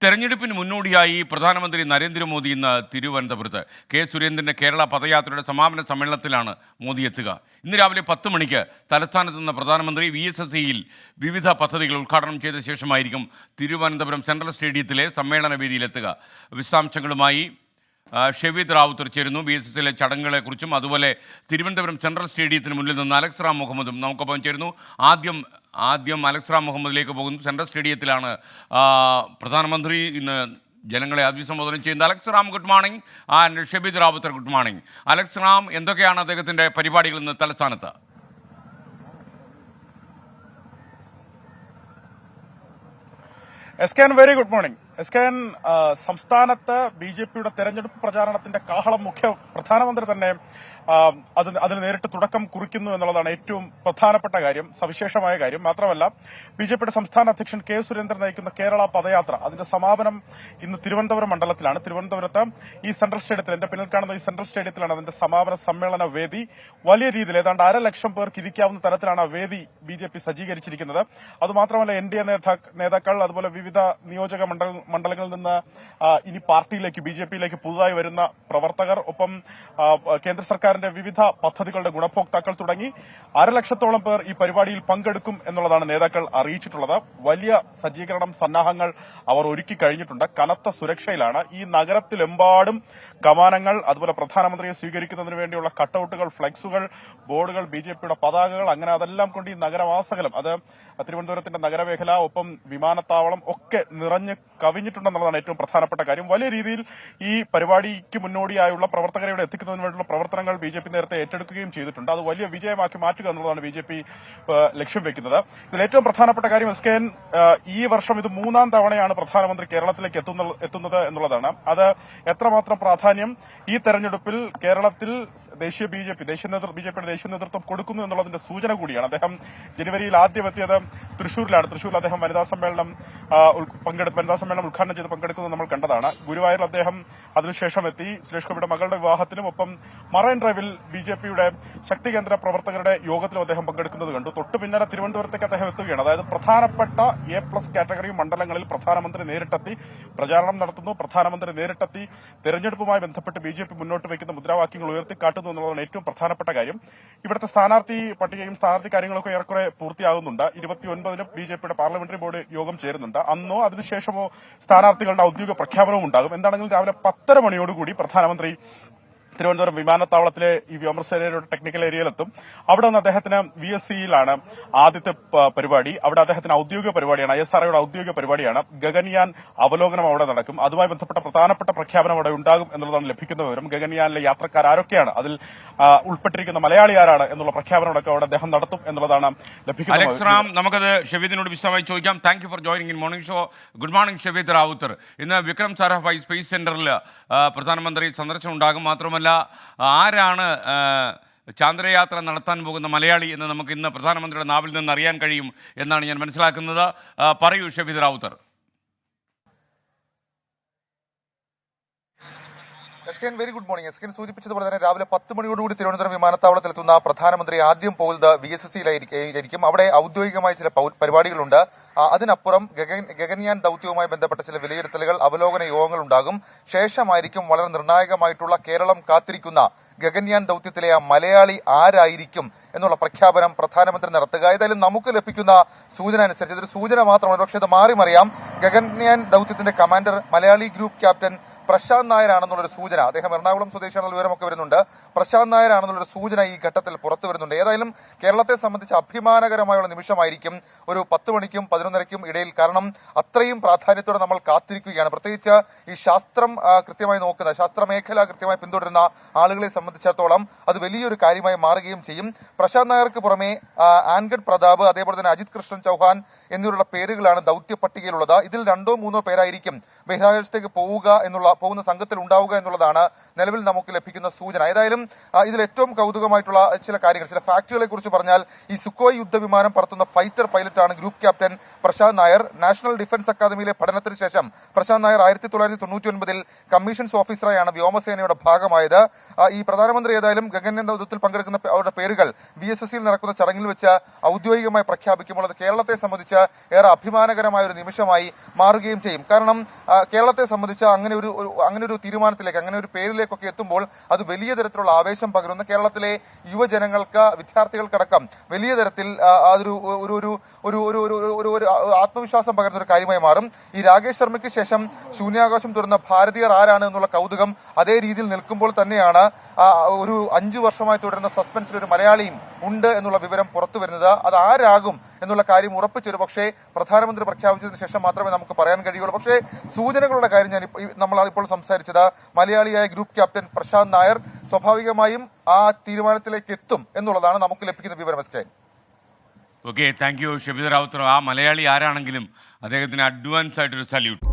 തെരഞ്ഞെടുപ്പിന് മുന്നോടിയായി പ്രധാനമന്ത്രി നരേന്ദ്രമോദി ഇന്ന് തിരുവനന്തപുരത്ത് കെ സുരേന്ദ്രൻ്റെ കേരള പദയാത്രയുടെ സമാപന സമ്മേളനത്തിലാണ് മോദി എത്തുക. ഇന്ന് രാവിലെ 10 മണിക്ക് തലസ്ഥാനത്ത് നിന്ന് പ്രധാനമന്ത്രി VSSയിൽ വിവിധ പദ്ധതികൾ ഉദ്ഘാടനം ചെയ്ത ശേഷമായിരിക്കും തിരുവനന്തപുരം സെൻട്രൽ സ്റ്റേഡിയത്തിലെ സമ്മേളന വേദിയിലെത്തുക. വിശദാംശങ്ങളുമായി ഷെവീദ് റാവുത്തർ ചേരുന്നു. VSSയിലെ ചടങ്ങുകളെക്കുറിച്ചും അതുപോലെ തിരുവനന്തപുരം സെൻട്രൽ സ്റ്റേഡിയത്തിന് മുന്നിൽ നിന്ന് അലക്സ് റാം മുഹമ്മദും നമുക്കൊപ്പം ചേരുന്നു. ആദ്യം അലക്സ് റാം മുഹമ്മദിലേക്ക് പോകുന്നു. സെൻട്രൽ സ്റ്റേഡിയത്തിലാണ് പ്രധാനമന്ത്രി ഇന്ന് ജനങ്ങളെ അഭിസംബോധന ചെയ്യുന്നത്. Alex Ram, good morning. And Shebeed Ravuthar, good morning. Alex Ram, എന്തൊക്കെയാണ് അദ്ദേഹത്തിൻ്റെ പരിപാടികൾ ഇന്ന് തലസ്ഥാനത്ത്? Very good morning. സംസ്ഥാനത്ത് BJPയുടെ തെരഞ്ഞെടുപ്പ് പ്രചാരണത്തിന്റെ കാഹളം പ്രധാനമന്ത്രി തന്നെ അതിന് നേരിട്ട് തുടക്കം കുറിക്കുന്നു എന്നുള്ളതാണ് ഏറ്റവും പ്രധാനപ്പെട്ട കാര്യം, സവിശേഷമായ കാര്യം. മാത്രമല്ല, BJPയുടെ സംസ്ഥാന അധ്യക്ഷൻ കെ സുരേന്ദ്രൻ നയിക്കുന്ന കേരള പദയാത്ര അതിന്റെ സമാപനം ഇന്ന് തിരുവനന്തപുരം മണ്ഡലത്തിലാണ്. തിരുവനന്തപുരത്ത് ഈ സെൻട്രൽ സ്റ്റേഡിയത്തിൽ, എന്റെ പിന്നിൽ കാണുന്ന ഈ സെൻട്രൽ സ്റ്റേഡിയത്തിലാണ് അതിന്റെ സമാപന സമ്മേളന വേദി. വലിയ രീതിയിൽ ഏതാണ്ട് 1.5 ലക്ഷം പേർക്ക് ഇരിക്കാവുന്ന തരത്തിലാണ് ആ വേദി BJP സജ്ജീകരിച്ചിരിക്കുന്നത്. അതുമാത്രമല്ല, NDA നേതാക്കൾ, അതുപോലെ വിവിധ നിയോജക മണ്ഡലങ്ങളിൽ നിന്ന് ഇനി പാർട്ടിയിലേക്ക് BJPയിലേക്ക് പുതുതായി വരുന്ന പ്രവർത്തകർ, ഒപ്പം കേന്ദ്ര സർക്കാരിന്റെ വിവിധ പദ്ധതികളുടെ ഗുണഭോക്താക്കൾ തുടങ്ങി 1.5 ലക്ഷത്തോളം പേർ ഈ പരിപാടിയിൽ പങ്കെടുക്കും എന്നുള്ളതാണ് നേതാക്കൾ അറിയിച്ചിട്ടുള്ളത്. വലിയ സജ്ജീകരണം, സന്നാഹങ്ങൾ അവർ ഒരുക്കി കഴിഞ്ഞിട്ടുണ്ട്. കനത്ത സുരക്ഷയിലാണ്. ഈ നഗരത്തിലെമ്പാടും കമാനങ്ങൾ, അതുപോലെ പ്രധാനമന്ത്രിയെ സ്വീകരിക്കുന്നതിന് വേണ്ടിയുള്ള കട്ടൌട്ടുകൾ, ഫ്ലെക്സുകൾ, ബോർഡുകൾ, BJPയുടെ പതാകകൾ, അങ്ങനെ അതെല്ലാം കൊണ്ട് ഈ നഗരവാസകലം, അത് തിരുവനന്തപുരത്തിന്റെ നഗരമേഖല, ഒപ്പം വിമാനത്താവളം ഒക്കെ നിറഞ്ഞ് കവിഞ്ഞിട്ടുണ്ടെന്നുള്ളതാണ് ഏറ്റവും പ്രധാനപ്പെട്ട കാര്യം. വലിയ രീതിയിൽ ഈ പരിപാടിക്ക് മുന്നോടിയായുള്ള പ്രവർത്തകരെ ഇവിടെ എത്തിക്കുന്നതിന് വേണ്ടിയുള്ള പ്രവർത്തനങ്ങൾ BJP നേരത്തെ ഏറ്റെടുക്കുകയും ചെയ്തിട്ടുണ്ട്. അത് വലിയ വിജയമാക്കി മാറ്റുക എന്നുള്ളതാണ് BJP ലക്ഷ്യം വെക്കുന്നത്. ഇതിൽ ഏറ്റവും പ്രധാനപ്പെട്ട കാര്യം, ഈ വർഷം ഇത് 3ാം തവണയാണ് പ്രധാനമന്ത്രി കേരളത്തിലേക്ക് എത്തുന്നത് എന്നുള്ളതാണ്. അത് എത്രമാത്രം പ്രാധാന്യം ഈ തെരഞ്ഞെടുപ്പിൽ കേരളത്തിൽ BJPയുടെ ദേശീയ നേതൃത്വം കൊടുക്കുന്നു എന്നുള്ളതിന്റെ സൂചന കൂടിയാണ്. അദ്ദേഹം ജനുവരിയിൽ ആദ്യം എത്തിയത് തൃശൂരിലാണ്. തൃശൂരിൽ അദ്ദേഹം വനിതാ സമ്മേളനം ഉദ്ഘാടനം ചെയ്ത് പങ്കെടുക്കുന്നത് നമ്മൾ കണ്ടതാണ്. ഗുരുവായൂരിൽ അദ്ദേഹം അതിനുശേഷം എത്തി. സുരേഷ് ഗോപിയുടെ മകളുടെ വിവാഹത്തിനും ഒപ്പം മറൈൻ ഡ്രൈവിൽ BJPയുടെ ശക്തി കേന്ദ്ര പ്രവർത്തകരുടെ യോഗത്തിലും അദ്ദേഹം പങ്കെടുക്കുന്നത് കണ്ടു. തൊട്ടു പിന്നാലെ തിരുവനന്തപുരത്തേക്ക് അദ്ദേഹം എത്തുകയാണ്. അതായത് പ്രധാനപ്പെട്ട A+ കാറ്റഗറി മണ്ഡലങ്ങളിൽ പ്രധാനമന്ത്രി നേരിട്ടെത്തി പ്രചാരണം നടത്തുന്നു. പ്രധാനമന്ത്രി നേരിട്ടെത്തി തെരഞ്ഞെടുപ്പുമായി ബന്ധപ്പെട്ട് BJP മുന്നോട്ട് വയ്ക്കുന്ന മുദ്രാവാക്യങ്ങൾ ഉയർത്തിക്കാട്ടുന്നു എന്നുള്ളതാണ് ഏറ്റവും പ്രധാനപ്പെട്ട കാര്യം. ഇവിടുത്തെ സ്ഥാനാർത്ഥി പട്ടികയും സ്ഥാനാർത്ഥി കാര്യങ്ങളൊക്കെ ഏറെക്കുറെ പൂർത്തിയാകുന്നുണ്ട്. 29-ന് BJPയുടെ പാർലമെന്ററി ബോർഡ് യോഗം ചേരുന്നുണ്ട്. അന്നോ അതിനുശേഷമോ സ്ഥാനാർത്ഥികളുടെ ഔദ്യോഗിക പ്രഖ്യാപനവും ഉണ്ടാകും. എന്താണെങ്കിലും രാവിലെ 10:30 മണിയോടുകൂടി പ്രധാനമന്ത്രി തിരുവനന്തപുരം വിമാനത്താവളത്തിലെ ഈ വ്യോമസേനയുടെ ടെക്നിക്കൽ ഏരിയയിലെത്തും. അവിടെ നിന്ന് അദ്ദേഹത്തിന് VSCയിലാണ് ആദ്യത്തെ പരിപാടി. അവിടെ അദ്ദേഹത്തിന് ഔദ്യോഗിക പരിപാടിയാണ്, ISROയുടെ ഔദ്യോഗിക പരിപാടിയാണ്. ഗഗൻയാൻ അവലോകനം അവിടെ നടക്കും. അതുമായി ബന്ധപ്പെട്ട പ്രധാനപ്പെട്ട പ്രഖ്യാപനം അവിടെ ഉണ്ടാകും എന്നുള്ളതാണ് ലഭിക്കുന്ന വിവരം. ഗഗൻയാനിലെ യാത്രക്കാർ ആരൊക്കെയാണ്, അതിൽ ഉൾപ്പെട്ടിരിക്കുന്ന മലയാളി ആരാണ് എന്നുള്ള പ്രഖ്യാപനമൊക്കെ അവിടെ അദ്ദേഹം നടത്തും എന്നുള്ളതാണ് ലഭിക്കുന്നത്. അലക്സ് റാം, നമുക്കത് ഷെവീദിനോട് വിശദമായി ചോദിക്കാം. Thank you for joining in morning show. Good morning Shaveed Rawther. ഇന്ന് വിക്രം സാരാഭായ് സ്പേസ് സെന്ററിൽ പ്രധാനമന്ത്രി സന്ദർശനം ഉണ്ടാകും. മാത്രമല്ല, ആരാണ് ചാന്ദ്രയാത്ര നടത്താൻ പോകുന്ന മലയാളി എന്ന് നമുക്ക് ഇന്ന് പ്രധാനമന്ത്രിയുടെ നാവിൽ നിന്ന് അറിയാൻ കഴിയും എന്നാണ് ഞാൻ മനസ്സിലാക്കുന്നത്. പറയൂ Shaveed Rawther. Very good morning. സൂചിപ്പിച്ചതുപോലെ തന്നെ രാവിലെ 10 മണിയോടുകൂടി തിരുവനന്തപുരം വിമാനത്താവളത്തിലെത്തുന്ന പ്രധാനമന്ത്രി ആദ്യം പോകുന്നത് VSSയിലായിരിക്കും. അവിടെ ഔദ്യോഗികമായ ചില പരിപാടികളുണ്ട്. അതിനപ്പുറം ഗഗൻയാൻ ദൌത്യവുമായി ബന്ധപ്പെട്ട ചില വിലയിരുത്തലുകൾ, അവലോകന യോഗങ്ങൾ ഉണ്ടാകും. ശേഷമായിരിക്കും വളരെ നിർണായകമായിട്ടുള്ള കേരളം കാത്തിരിക്കുന്ന ഗഗൻയാൻ ദൌത്യത്തിലെ ആ മലയാളി ആരായിരിക്കും എന്നുള്ള പ്രഖ്യാപനം പ്രധാനമന്ത്രി നടത്തുക. ഏതായാലും നമുക്ക് ലഭിക്കുന്ന സൂചന അനുസരിച്ച്, ഇതൊരു സൂചന മാത്രമാണ്, പക്ഷേ ഇത് മാറിമറിയാം. ഗഗൻയാൻ ദൌത്യത്തിന്റെ commander Malayali group captain Prashanth നായരാണെന്നുള്ളൊരു സൂചന, അദ്ദേഹം എറണാകുളം സ്വദേശിയാണെന്നുള്ള വിവരമൊക്കെ വരുന്നുണ്ട്. പ്രശാന്ത് നായരാണെന്നുള്ളൊരു സൂചന ഈ ഘട്ടത്തിൽ പുറത്തു വരുന്നുണ്ട്. ഏതായാലും കേരളത്തെ സംബന്ധിച്ച് അഭിമാനകരമായുള്ള നിമിഷമായിരിക്കും ഒരു 10 മണിക്കും 11:30ക്കും ഇടയിൽ. കാരണം അത്രയും പ്രാധാന്യത്തോടെ നമ്മൾ കാത്തിരിക്കുകയാണ്. പ്രത്യേകിച്ച് ഈ ശാസ്ത്രം കൃത്യമായി നോക്കുന്ന, ശാസ്ത്രമേഖല കൃത്യമായി പിന്തുടരുന്ന ആളുകളെ സംബന്ധിച്ചിടത്തോളം അത് വലിയൊരു കാര്യമായി മാറുകയും ചെയ്യും. പ്രശാന്ത് നായർക്ക് പുറമെ ആൻഗഡ് പ്രതാപ്, അതേപോലെ തന്നെ അജിത് കൃഷ്ണൻ ചൌഹാൻ എന്നിവരുടെ പേരുകളാണ് ദൌത്യ പട്ടികയിലുള്ളത്. ഇതിൽ 2-3 പേരായിരിക്കും ബഹിരാകാശത്തേക്ക് പോവുക എന്നുള്ള പോകുന്ന സംഘത്തിൽ ഉണ്ടാവുക എന്നുള്ളതാണ് നിലവിൽ നമുക്ക് ലഭിക്കുന്ന സൂചന. ഏതായാലും ഇതിൽ ഏറ്റവും കൗതുകമായിട്ടുള്ള ചില കാര്യങ്ങൾ, ചില ഫാക്ടുകളെ കുറിച്ച് പറഞ്ഞാൽ, ഈ സുഖോയ് യുദ്ധവിമാനം പറത്തുന്ന ഫൈറ്റർ പൈലറ്റാണ് group captain Prashanth Nair. National defence അക്കാദമിയിലെ പഠനത്തിന് ശേഷം പ്രശാന്ത് നായർ 1999 കമ്മീഷൻസ് ഓഫീസറായാണ് വ്യോമസേനയുടെ ഭാഗമായത്. ഈ പ്രധാനമന്ത്രി ഏതായാലും ഗഗൻ ദൗത്യത്തിൽ പങ്കെടുക്കുന്ന അവരുടെ പേരുകൾ VSSയിൽ നടക്കുന്ന ചടങ്ങിൽ വെച്ച് ഔദ്യോഗികമായി പ്രഖ്യാപിക്കുമ്പോൾ അത് കേരളത്തെ സംബന്ധിച്ച് ഏറെ അഭിമാനകരമായ ഒരു നിമിഷമായി മാറുകയും ചെയ്യും. കാരണം കേരളത്തെ സംബന്ധിച്ച് അങ്ങനെ ഒരു തീരുമാനത്തിലേക്ക്, അങ്ങനെ ഒരു പേരിലേക്കൊക്കെ എത്തുമ്പോൾ അത് വലിയ തരത്തിലുള്ള ആവേശം പകരുന്ന, കേരളത്തിലെ യുവജനങ്ങൾക്ക്, വിദ്യാർത്ഥികൾക്കടക്കം വലിയ തരത്തിൽ അതൊരു ഒരു ആത്മവിശ്വാസം പകരുന്ന ഒരു കാര്യമായി മാറും. ഈ രാകേഷ് ശർമ്മയ്ക്ക് ശേഷം ശൂന്യാകാശം തുറന്ന ഭാരതീയർ ആരാണ് എന്നുള്ള കൗതുകം അതേ രീതിയിൽ നിൽക്കുമ്പോൾ തന്നെയാണ് ഒരു 5 വർഷമായി തുടരുന്ന സസ്പെൻസിൽ ഒരു മലയാളിയും ഉണ്ട് എന്നുള്ള വിവരം പുറത്തു വരുന്നത്. അത് ആരാകും എന്നുള്ള കാര്യം ഉറപ്പിച്ചൊരു പക്ഷേ പ്രധാനമന്ത്രി പ്രഖ്യാപിച്ചതിന് ശേഷം മാത്രമേ നമുക്ക് പറയാൻ കഴിയുള്ളൂ. പക്ഷേ സൂചനകളുടെ കാര്യം നമ്മൾ ഇപ്പോൾ സംസാരിച്ചത്, മലയാളിയായ ഗ്രൂപ്പ് ക്യാപ്റ്റൻ പ്രശാന്ത് നായർ സ്വാഭാവികമായും ആ തീരുമാനത്തിലേക്ക് എത്തും എന്നുള്ളതാണ് നമുക്ക് ലഭിക്കുന്ന വിവരം. Okay, thank you Shabeed Rawther. ആ മലയാളി ആരാണെങ്കിലും അദ്ദേഹത്തിന് അഡ്വാൻസ് ആയിട്ടൊരു സല്യൂട്ട്.